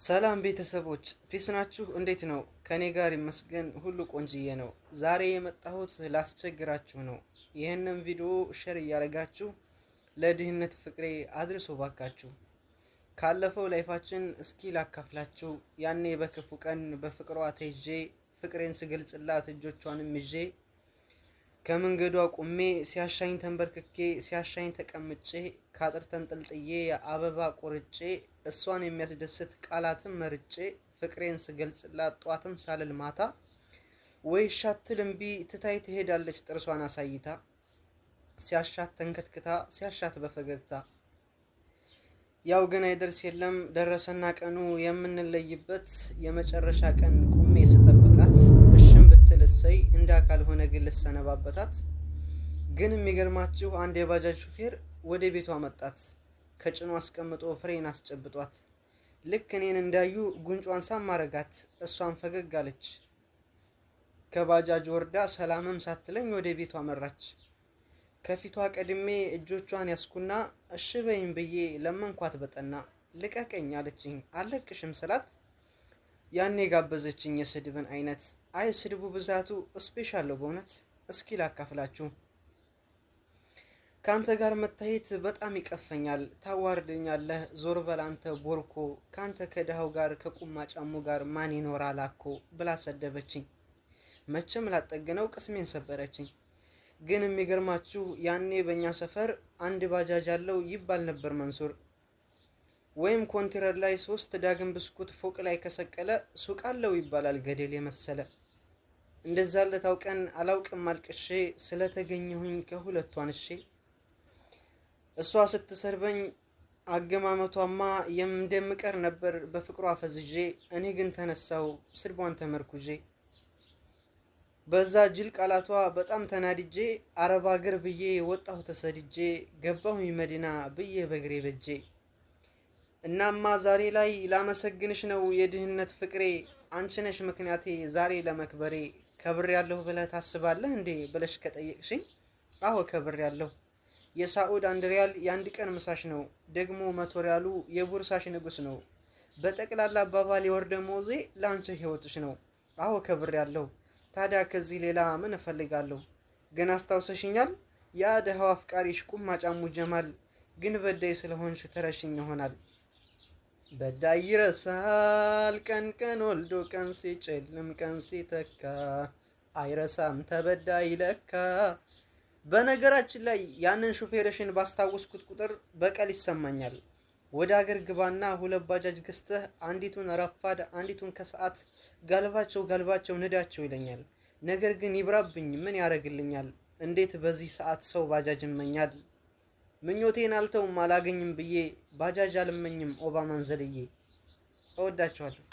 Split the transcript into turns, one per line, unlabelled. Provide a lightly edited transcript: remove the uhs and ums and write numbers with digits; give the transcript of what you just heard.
ሰላም ቤተሰቦች ፒስ ናችሁ? እንዴት ነው? ከኔ ጋር ይመስገን ሁሉ ቆንጅዬ ነው። ዛሬ የመጣሁት ላስቸግራችሁ ነው። ይህንን ቪዲዮ ሼር እያደረጋችሁ ለድህነት ፍቅሬ አድርሶ ባካችሁ። ካለፈው ላይፋችን እስኪ ላካፍላችሁ። ያኔ በክፉ ቀን በፍቅሯ ተይዤ ፍቅሬን ስገልጽላት እጆቿንም ይዤ ከመንገዷ ቆሜ ሲያሻኝ ተንበርክኬ ሲያሻኝ ተቀምጬ ካጥር ተንጠልጥዬ አበባ ቆርጬ እሷን የሚያስደስት ቃላትን መርጬ ፍቅሬን ስገልጽላት ጧትም ሳልል ማታ ወይ ሻትል እምቢ ትታይ ትሄዳለች ጥርሷን አሳይታ ሲያሻት ተንከትክታ ሲያሻት በፈገግታ። ያው ግን አይደርስ የለም ደረሰና ቀኑ የምንለይበት የመጨረሻ ቀን ቁሜ ስጠብቃት እሽም ብትል እሰይ እንዳካል ሆነ ግን ልሰነባበታት። ግን የሚገርማችሁ አንድ የባጃጅ ሹፌር ወደ ቤቷ መጣት ከጭኑ አስቀምጦ ፍሬን አስጨብጧት። ልክ እኔን እንዳዩ ጉንጯን ሳም አረጋት እሷን ፈገግ አለች። ከባጃጅ ወርዳ ሰላምም ሳትለኝ ወደ ቤቷ መራች። ከፊቷ ቀድሜ እጆቿን ያስኩና እሺ በይኝ ብዬ ለመንኳት በጠና። ልቀቀኝ አለችኝ አለቅሽም ስላት ያኔ ጋበዘችኝ የስድብን አይነት። አይ ስድቡ ብዛቱ ስፔሻል ነው በእውነት። እስኪ ላካፍላችሁ። ካንተ ጋር መታየት በጣም ይቀፈኛል፣ ታዋርደኛለህ ዞር በል አንተ ቦርኮ፣ ካንተ ከደሃው ጋር ከቁማጫሙ ጋር ማን ይኖራል አኮ ብላ ሰደበችኝ። መቼም ላጠግነው ቅስሜን ሰበረችኝ። ግን የሚገርማችሁ ያኔ በእኛ ሰፈር አንድ ባጃጅ አለው ይባል ነበር መንሱር። ወይም ኮንቴነር ላይ 3 ዳግም ብስኩት ፎቅ ላይ ከሰቀለ ሱቅ አለው ይባላል ገደል የመሰለ። እንደዛለ ታውቀን አላውቅም አልቅሼ ስለተገኘሁኝ ከሁለቱ አንሼ። እሷ ስትሰርበኝ አገማመቷማ እንደምቀር ነበር በፍቅሯ ፈዝዤ። እኔ ግን ተነሳው ስድቧን ተመርኩዤ። በዛ ጅል ቃላቷ በጣም ተናድጄ አረብ አገር ብዬ ወጣሁ ተሰድጄ ገባሁኝ መዲና ብዬ በግሬ በጄ። እናማ ዛሬ ላይ ላመሰግንሽ ነው የድህነት ፍቅሬ፣ አንቺ ነሽ ምክንያቴ ዛሬ ለመክበሬ። ከብር ያለሁ ብለህ ታስባለህ እንዴ ብለሽ ከጠየቅሽኝ፣ አዎ ከብር ያለሁ። የሳዑድ 1 ሪያል የአንድ ቀን ምሳሽ ነው፣ ደግሞ 100 ሪያሉ የቡርሳሽ ንጉስ ነው። በጠቅላላ አባባል የወር ደመወዜ ለአንቺ ህይወትሽ ነው። አዎ ከብር ያለሁ። ታዲያ ከዚህ ሌላ ምን እፈልጋለሁ? ግን አስታውሰሽኛል ያ ደሃው አፍቃሪሽ ቁማጫሙ ጀማል። ግን በዳይ ስለሆንሽ ተረሽኝ ይሆናል። በዳይ ይረሳል ቀን ቀን ወልዶ ቀን ሲጨልም ቀን ሲተካ፣ አይረሳም ተበዳይ ለካ። በነገራችን ላይ ያንን ሹፌርሽን ባስታወስኩት ቁጥር በቀል ይሰማኛል። ወደ ሀገር ግባና 2 ባጃጅ ገዝተህ አንዲቱን ረፋድ አንዲቱን ከሰዓት ጋልባቸው ንዳቸው ይለኛል። ነገር ግን ይብራብኝ ምን ያደርግልኛል? እንዴት በዚህ ሰዓት ሰው ባጃጅ ይመኛል? ምኞቴን አልተውም አላገኝም ብዬ ባጃጅ አልመኝም ኦባማን ዘልዬ። እወዳቸዋለሁ።